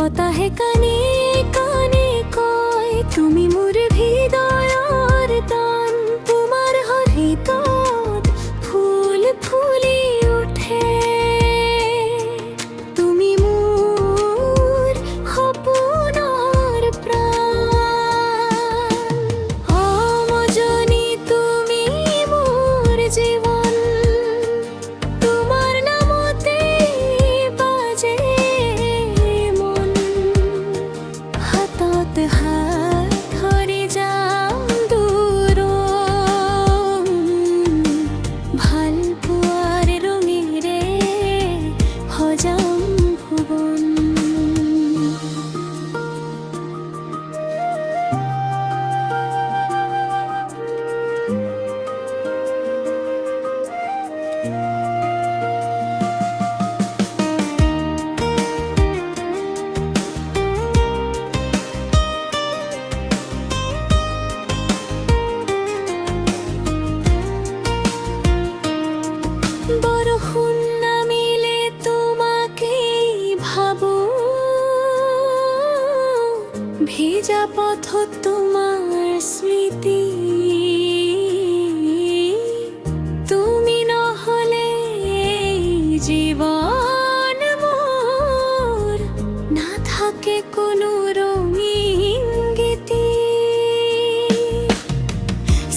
বতাহে কানে কানে কয় তুমি মোর হৃদয়ৰ দান। তোমাৰ হৃদয়ত ফুল ফুলি উঠে, তুমি মোৰ সপোনৰ প্ৰাণ। অমজনী তুমি মোৰ জীৱন, তোমাৰ নামতে বাজে মন। হাতত হাত ধৰি যাম দূৰ, ভাল পোৱাৰ ৰঙেৰে সজাম ভুৱন। বৰষুণ নামিলে তোমাকেই ভাবো, ভিজা পথত তোমাৰ স্মৃতি। তুমি নহ'লে এই জীৱন মোৰ নাথাকে কোনো ৰঙীন গীতি।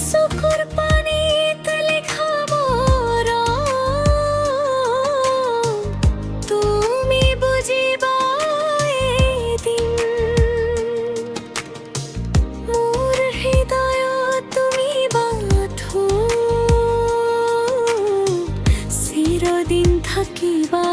চকুৰ পানীত লিখা তুমি বুজিবা এদিন। মোৰ হৃদয়ত তুমি বাথো, চিৰদিন থাকিবা